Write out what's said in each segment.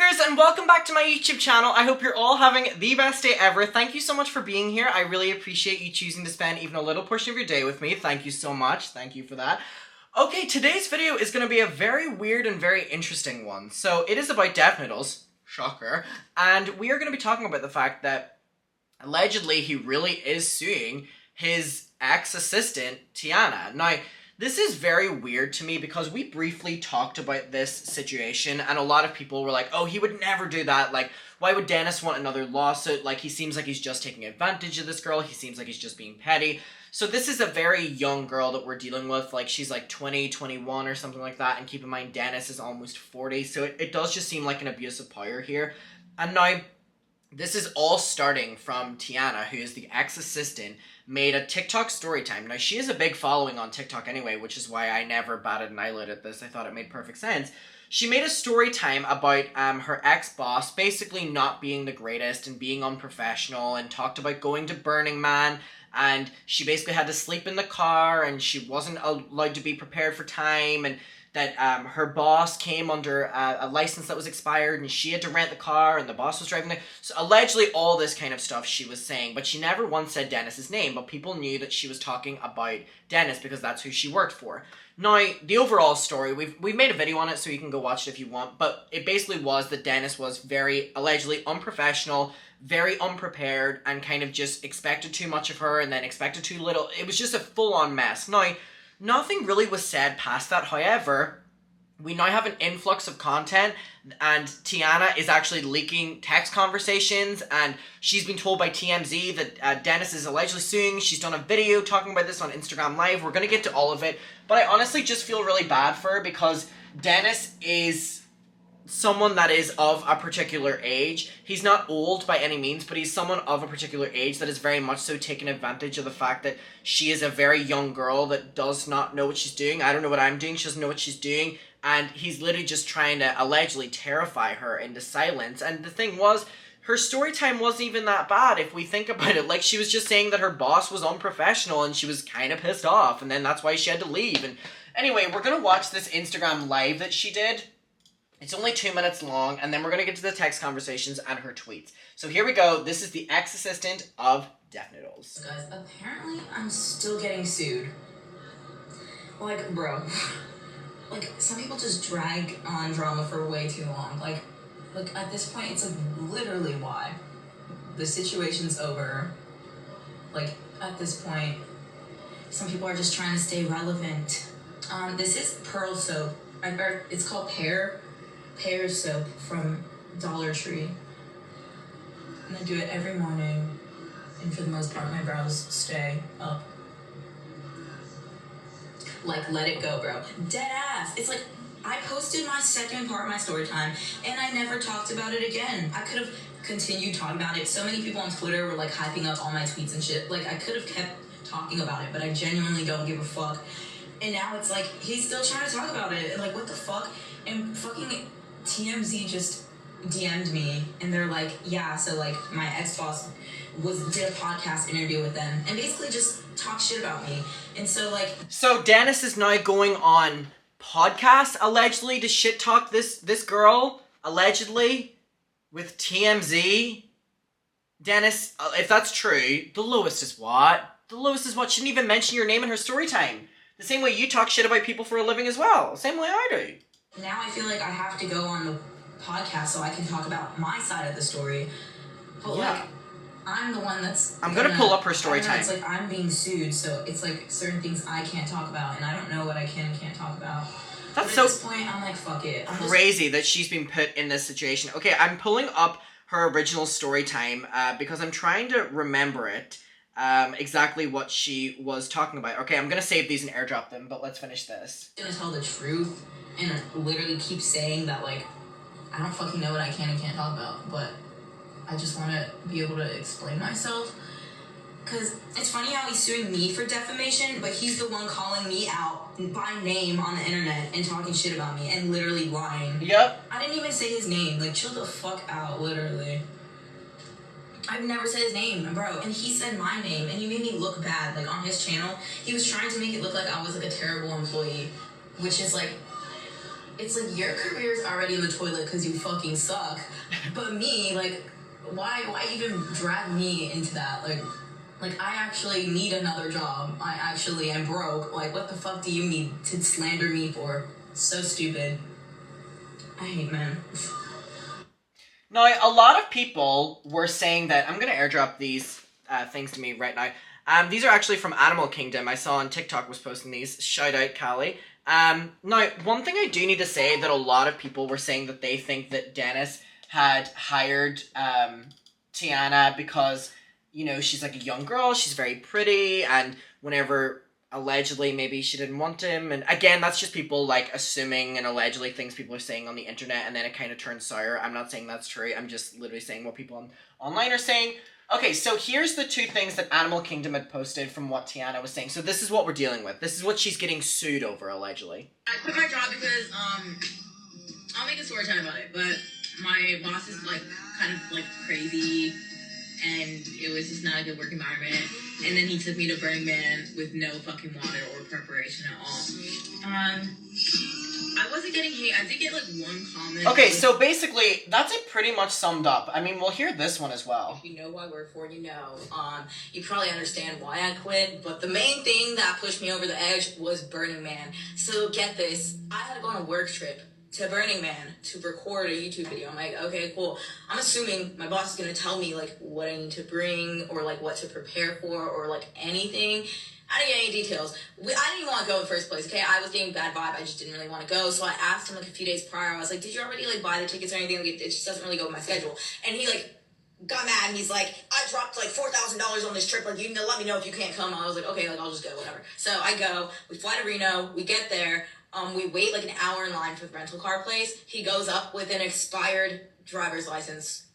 viewers, and welcome back to my YouTube channel. I hope you're all having the best day ever. Thank you so much for being here. I really appreciate you choosing to spend even a little portion of your day with me. Thank you so much. Thank you for that. Okay, today's video is going to be a very weird and very interesting one. So it is about Deaf Noodles. Shocker. And we are going to be talking about the fact that allegedly he really is suing his ex-assistant, Tiana. Now, this is very weird to me because we briefly talked about this situation and a lot of people were like, oh, he would never do that. Like, why would Dennis want another lawsuit? Like, he seems like he's just taking advantage of this girl. He seems like he's just being petty. So this is a very young girl that we're dealing with. Like, she's like 20, 21 or something like that. And keep in mind, Dennis is almost 40. So it does just seem like an abuse of power here. And now, this is all starting from Tiana, who is the ex-assistant, made a TikTok story time. Now, she has a big following on TikTok anyway, which is why I never batted an eyelid at this. I thought it made perfect sense. She made a story time about her ex-boss basically not being the greatest and being unprofessional, and talked about going to Burning Man, and she basically had to sleep in the car, and she wasn't allowed to be prepared for time, and that her boss came under a license that was expired and she had to rent the car and the boss was driving the... So allegedly all this kind of stuff she was saying, but she never once said Dennis's name, but people knew that she was talking about Dennis because that's who she worked for. Now, the overall story, we've made a video on it so you can go watch it if you want, but it basically was that Dennis was very allegedly unprofessional, very unprepared, and kind of just expected too much of her and then expected too little. It was just a full-on mess. Now, nothing really was said past that. However, we now have an influx of content, and Tiana is actually leaking text conversations, and she's been told by TMZ that Dennis is allegedly suing. She's done a video talking about this on Instagram Live. We're going to get to all of it, but I honestly just feel really bad for her because Dennis is someone that is of a particular age. He's not old by any means, but he's someone of a particular age that is very much so taking advantage of the fact that she is a very young girl that does not know what she's doing. I don't know what I'm doing. She doesn't know what she's doing. And he's literally just trying to allegedly terrify her into silence. And the thing was, her story time wasn't even that bad if we think about it. Like, she was just saying that her boss was unprofessional and she was kind of pissed off. And then that's why she had to leave. And anyway, we're going to watch this Instagram Live that she did. It's only 2 minutes long, and then we're going to get to the text conversations and her tweets. So here we go. This is the ex-assistant of Deaf Noodles. Guys, apparently I'm still getting sued. Like, bro. Like, some people just drag on drama for way too long. Like, at this point, it's like literally why. The situation's over. Like, at this point, some people are just trying to stay relevant. This is Pearl soap. It's called Pear soap from Dollar Tree. And I do it every morning, and for the most part, my brows stay up. Like, let it go, bro. Dead ass. It's like, I posted my second part of my story time, and I never talked about it again. I could have continued talking about it. So many people on Twitter were, like, hyping up all my tweets and shit. Like, I could have kept talking about it, but I genuinely don't give a fuck. And now it's like, he's still trying to talk about it. Like, what the fuck? And fucking TMZ just DM'd me, and they're like, yeah, so, like, my ex-boss did a podcast interview with them, and basically just talk shit about me. And so, like... So Dennis is now going on podcasts, allegedly, to shit talk this girl, allegedly, with TMZ. Dennis, if that's true, the lowest is what? The lowest is what? She didn't even mention your name in her story time. The same way you talk shit about people for a living as well. Same way I do. Now I feel like I have to go on the podcast so I can talk about my side of the story. But, yeah. like, I'm the one that's... I'm gonna pull up her story time. It's like I'm being sued, so it's like certain things I can't talk about, and I don't know what I can and can't talk about. That's but at this point, I'm like, fuck it. Crazy that she's been put in this situation. Okay, I'm pulling up her original story time because I'm trying to remember it. Exactly what she was talking about. Okay, I'm gonna save these and airdrop them, but let's finish this. I'm gonna tell the truth and literally keep saying that, like, I don't fucking know what I can and can't talk about, but I just want to be able to explain myself. Because it's funny how he's suing me for defamation, but he's the one calling me out by name on the internet and talking shit about me and literally lying. Yep. I didn't even say his name. Like, chill the fuck out, literally. I've never said his name, bro. And he said my name, and you made me look bad. Like, on his channel, he was trying to make it look like I was, like, a terrible employee, which is, like, It's like your career's already in the toilet because you fucking suck. But me, like, why even drag me into that? Like I actually need another job. I actually am broke. Like, what the fuck do you need to slander me for? So stupid. I hate men. Now, a lot of people were saying that, I'm going to airdrop these things to me right now. These are actually from Animal Kingdom. I saw on TikTok was posting these. Shout out, Callie. Now, one thing I do need to say that a lot of people were saying that they think that Dennis had hired Tiana because, you know, she's like a young girl, she's very pretty, and whenever allegedly maybe she didn't want him, and again, that's just people like assuming and allegedly things people are saying on the internet, and then it kind of turns sour. I'm not saying that's true, I'm just literally saying what people online are saying. Okay, so here's the two things that Animal Kingdom had posted from what Tiana was saying. So this is what we're dealing with. This is what she's getting sued over, allegedly. I quit my job because I'll make a story time about it, but my boss is like kind of like crazy, and it was just not a good work environment. And then he took me to Burning Man with no fucking water or preparation at all. I wasn't getting hate. I did get like one comment. Okay, so basically, that's it pretty much summed up. I mean, we'll hear this one as well. If you know who I work for, you know. You probably understand why I quit, but the main thing that pushed me over the edge was Burning Man. So get this, I had to go on a work trip to Burning Man to record a YouTube video. I'm like, okay, cool. I'm assuming my boss is gonna tell me like what I need to bring or like what to prepare for or like anything. I didn't get any details. I didn't even want to go in the first place, okay? I was getting bad vibe. I just didn't really want to go. So I asked him like a few days prior. I was like, did you already like buy the tickets or anything? Like, it just doesn't really go with my schedule. And he like got mad and he's like, I dropped like $4,000 on this trip. Like, you know, let me know if you can't come. I was like, okay, like I'll just go, whatever. So I go. We fly to Reno. We get there. We wait like an hour in line for the rental car place. He goes up with an expired driver's license.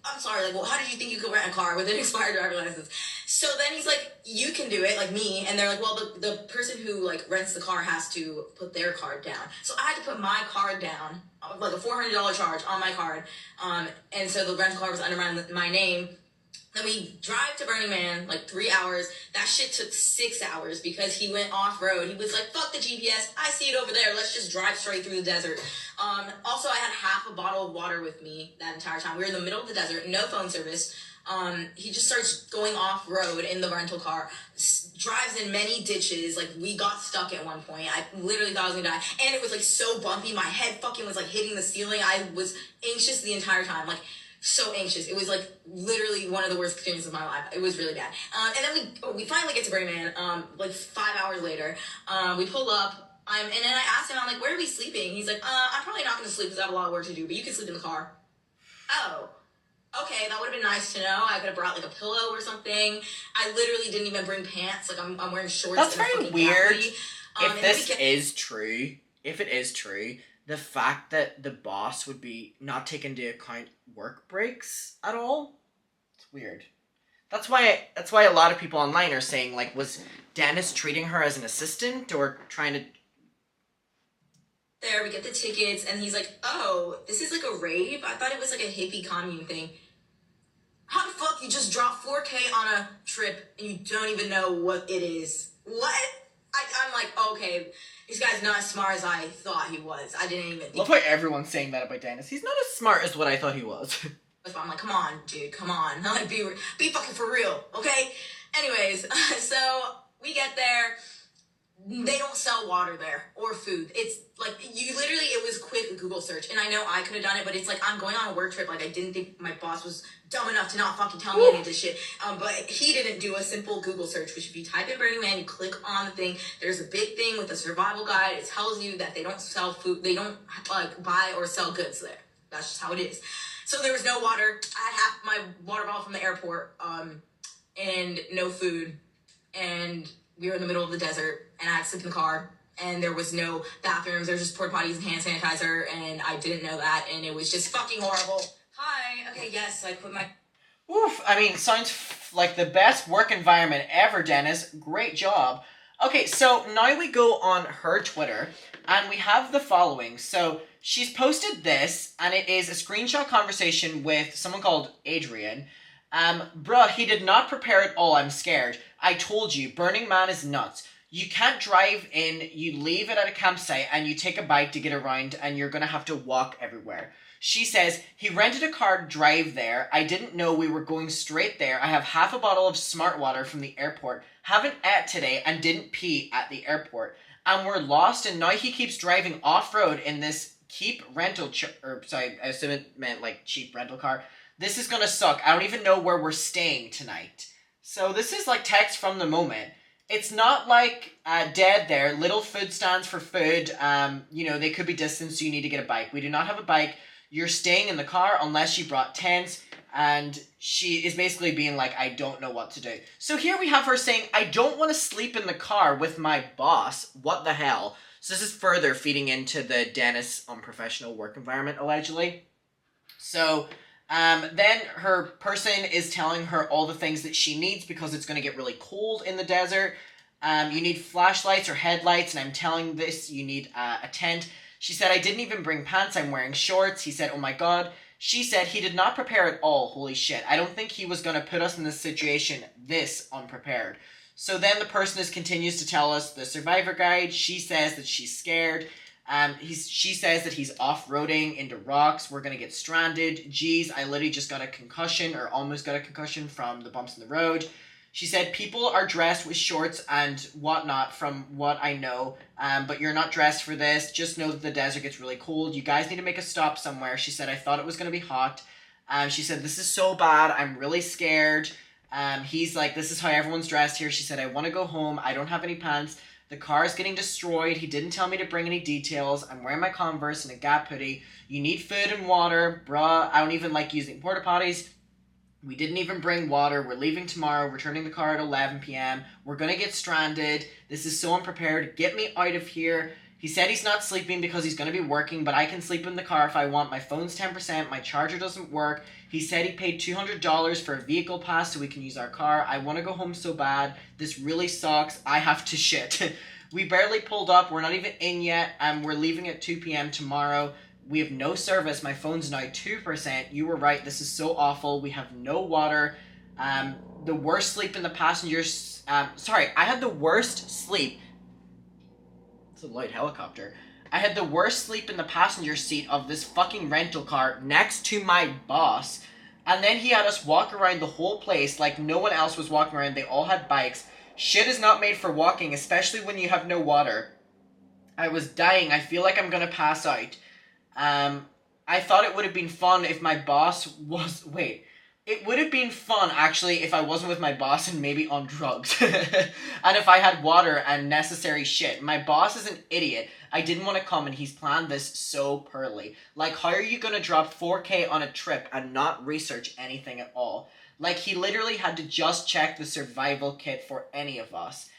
I'm sorry, like, well, how did you think you could rent a car with an expired driver's license? So then he's like, you can do it, like me. And they're like, well, the person who, like, rents the car has to put their card down. So I had to put my card down, like a $400 charge on my card. And so the rental car was under my name. Then we drive to Burning Man, like 3 hours. That shit took 6 hours because he went off-road. He was like, fuck the GPS. I see it over there. Let's just drive straight through the desert. Also, I had half a bottle of water with me that entire time. We were in the middle of the desert, no phone service. He just starts going off-road in the rental car, drives in many ditches. Like, we got stuck at one point. I literally thought I was gonna die. And it was, like, so bumpy. My head fucking was, like, hitting the ceiling. I was anxious the entire time. Like, so anxious. It was like literally one of the worst experiences of my life. It was really bad. And then we finally get to Burning Man. Like 5 hours later, we pull up. And then I asked him, I'm like, where are we sleeping? He's like, I'm probably not going to sleep because I have a lot of work to do, but you can sleep in the car. Oh, okay, that would have been nice to know. I could have brought like a pillow or something. I literally didn't even bring pants. Like I'm wearing shorts. That's and very weird. If this is true, the fact that the boss would be not taking into account work breaks at all, it's weird. That's why a lot of people online are saying, like, was Dennis treating her as an assistant or trying to... There, we get the tickets, and he's like, oh, this is like a rave? I thought it was like a hippie commune thing. How the fuck you just drop 4K on a trip and you don't even know what it is? What? I'm like, okay, this guy's not as smart as I thought he was. I didn't even think... Love how everyone's saying that about Dennis. He's not as smart as what I thought he was. I'm like, come on, dude, come on. Like, be fucking for real, okay? Anyways, so we get there. They don't sell water there or food. It's like, you literally, it was quick Google search. And I know I could have done it, but it's like, I'm going on a work trip. Like, I didn't think my boss was dumb enough to not fucking tell me any of this shit. But he didn't do a simple Google search, which if you type in Burning Man, you click on the thing, there's a big thing with a survival guide. It tells you that they don't sell food. They don't like buy or sell goods there. That's just how it is. So there was no water. I had half my water bottle from the airport, and no food. And we were in the middle of the desert, and I had to sleep in the car, and there was no bathrooms. There was just porta potties and hand sanitizer, and I didn't know that, and it was just fucking horrible. Hi. Okay, yes, I quit my... Oof, I mean, sounds like the best work environment ever, Dennis. Great job. Okay, so now we go on her Twitter, and we have the following. So she's posted this, and it is a screenshot conversation with someone called Adrian. Bruh, he did not prepare at all. I'm scared. I told you, Burning Man is nuts. You can't drive in, you leave it at a campsite, and you take a bike to get around, and you're gonna have to walk everywhere. She says, he rented a car to drive there. I didn't know we were going straight there. I have half a bottle of smart water from the airport. Haven't ate today and didn't pee at the airport. And we're lost, and now he keeps driving off-road in this cheap rental, I assume it meant like cheap rental car. This is gonna suck. I don't even know where we're staying tonight. So this is like text from the moment. It's not like dead there. Little food stands for food. They could be distant, so you need to get a bike. We do not have a bike. You're staying in the car unless you brought tents. And she is basically being like, I don't know what to do. So here we have her saying, I don't want to sleep in the car with my boss. What the hell? So this is further feeding into the Dennis unprofessional work environment, allegedly. So then her person is telling her all the things that she needs because it's going to get really cold in the desert. You need flashlights or headlights, and I'm telling this, you need a tent. She said, I didn't even bring pants, I'm wearing shorts. He said, oh my god. She said, he did not prepare at all, holy shit. I don't think he was going to put us in this situation this unprepared. So then the person continues to tell us the survivor guide. She says that she's scared. She says that he's off-roading into rocks. We're going to get stranded. Geez, I literally just got a concussion or almost got a concussion from the bumps in the road. She said, people are dressed with shorts and whatnot from what I know, but you're not dressed for this. Just know that the desert gets really cold. You guys need to make a stop somewhere. She said, I thought it was going to be hot. She said, this is so bad. I'm really scared. He's like, this is how everyone's dressed here. She said, I want to go home. I don't have any pants. The car is getting destroyed. He didn't tell me to bring any details. I'm wearing my Converse and a Gap hoodie. You need food and water. Bruh, I don't even like using porta potties. We didn't even bring water. We're leaving tomorrow. Returning the car at 11 p.m. We're going to get stranded. This is so unprepared. Get me out of here. He said he's not sleeping because he's going to be working, but I can sleep in the car if I want. My phone's 10%. My charger doesn't work. He said he paid $200 for a vehicle pass so we can use our car. I want to go home so bad. This really sucks. I have to shit. We barely pulled up. We're not even in yet. We're leaving at 2 p.m. tomorrow. We have no service. My phone's now 2%. You were right. This is so awful. We have no water. The worst sleep in the passengers... I had the worst sleep... It's a light helicopter. I had the worst sleep in the passenger seat of this fucking rental car next to my boss. And then he had us walk around the whole place like no one else was walking around. They all had bikes. Shit is not made for walking, especially when you have no water. I was dying. I feel like I'm gonna pass out. I thought it would have been fun if my boss was... Wait. It would have been fun, actually, if I wasn't with my boss and maybe on drugs. And if I had water and necessary shit. My boss is an idiot. I didn't want to come and he's planned this so poorly. Like, how are you going to drop 4K on a trip and not research anything at all? Like, he literally had to just check the survival kit for any of us.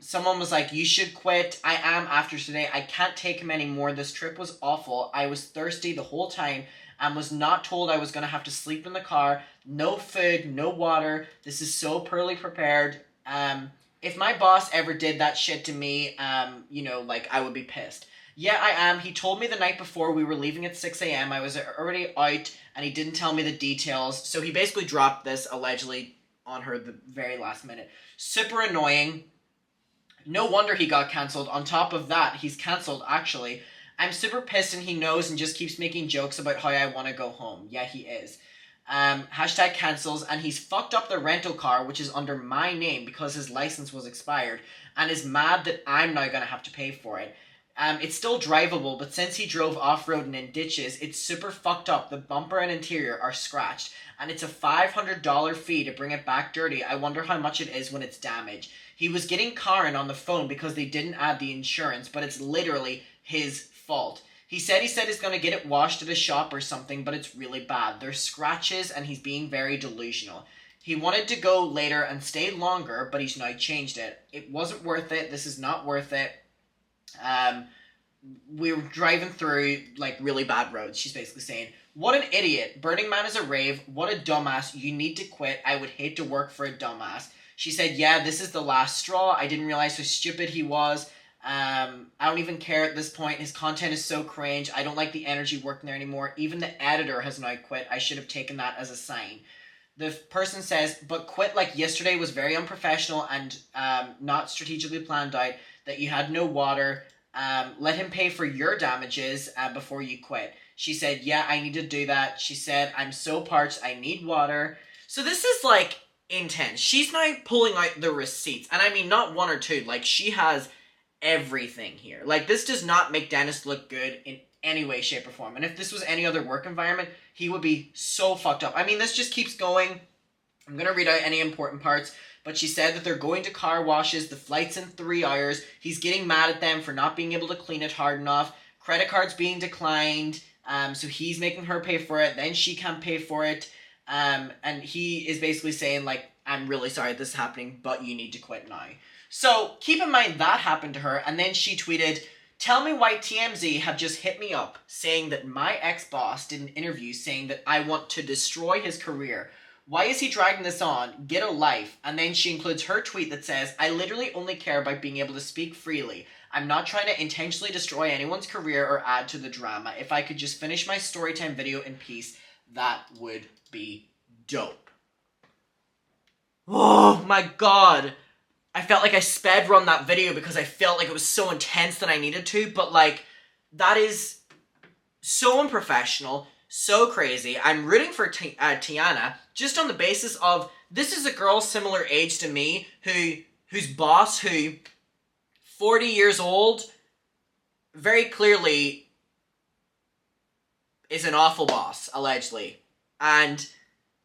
Someone was like, you should quit. I am after today. I can't take him anymore. This trip was awful. I was thirsty the whole time and was not told I was going to have to sleep in the car. No food, no water. This is so poorly prepared. If my boss ever did that shit to me, I would be pissed. Yeah, I am. He told me the night before we were leaving at 6 a.m. I was already out and he didn't tell me the details. So he basically dropped this allegedly on her the very last minute. Super annoying. No wonder he got cancelled. On top of that, he's cancelled actually. I'm super pissed and he knows and just keeps making jokes about how I want to go home. Yeah, he is. Hashtag cancels, and he's fucked up the rental car, which is under my name because his license was expired, and is mad that I'm now going to have to pay for it. It's still drivable, but since he drove off-road and in ditches, it's super fucked up. The bumper and interior are scratched, and it's a $500 fee to bring it back dirty. I wonder how much it is when it's damaged. He was getting Karen on the phone because they didn't add the insurance, but it's literally his fault. He said he's going to get it washed at a shop or something, but it's really bad. There's scratches and he's being very delusional. He wanted to go later and stay longer, but he's now changed it. It wasn't worth it. This is not worth it. We were driving through like really bad roads. She's basically saying, what an idiot. Burning Man is a rave. What a dumbass. You need to quit. I would hate to work for a dumbass. She said, yeah, this is the last straw. I didn't realize how stupid he was. I don't even care at this point. His content is so cringe. I don't like the energy working there anymore. Even the editor has now quit. I should have taken that as a sign. the person says, but quit like yesterday was very unprofessional and not strategically planned out, that you had no water. Let him pay for your damages before you quit. She said, yeah, I need to do that. She said, I'm so parched, I need water. So this is like intense. She's now pulling out the receipts. And I mean, not one or two. Like, she has everything here. Like, this does not make Dennis look good in any way, shape, or form. And if this was any other work environment, he would be so fucked up. I mean, this just keeps going. I'm going to read out any important parts. But she said that they're going to car washes. The flight's in 3 hours. He's getting mad at them for not being able to clean it hard enough. Credit cards being declined. So he's making her pay for it. Then she can't pay for it. And he is basically saying, like, I'm really sorry this is happening, but you need to quit now. So keep in mind that happened to her. And then she tweeted, tell me why TMZ have just hit me up saying that my ex-boss did an interview saying that I want to destroy his career. Why is he dragging this on? Get a life. And then she includes her tweet that says, I literally only care about being able to speak freely. I'm not trying to intentionally destroy anyone's career or add to the drama. If I could just finish my storytime video in peace, that would be dope. Oh my god. I felt like I sped run that video because I felt like it was so intense that I needed to, but like, that is so unprofessional, so crazy. I'm rooting for Tiana just on the basis of, this is a girl similar age to me whose boss, who 40 years old, very clearly is an awful boss, allegedly. And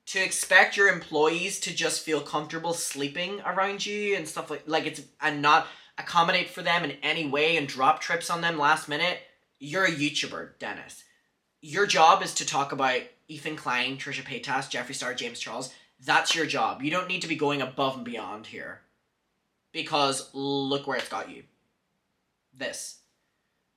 to expect your employees to just feel comfortable sleeping around you and stuff like it's, and not accommodate for them in any way and drop trips on them last minute, you're a YouTuber, Dennis. Your job is to talk about Ethan Klein, Trisha Paytas, Jeffree Star, James Charles. That's your job. You don't need to be going above and beyond here. Because look where it's got you. This.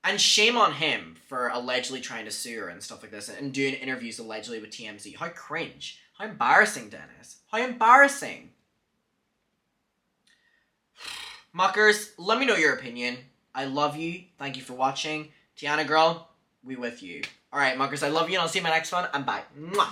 And shame on him for allegedly trying to sue her and stuff like this and doing interviews allegedly with TMZ. How cringe. How embarrassing, Dennis. How embarrassing. Muckers, let me know your opinion. I love you. Thank you for watching. Tiana girl, we with you. Alright, muckers, I love you and I'll see you in my next one. And bye. Mwah.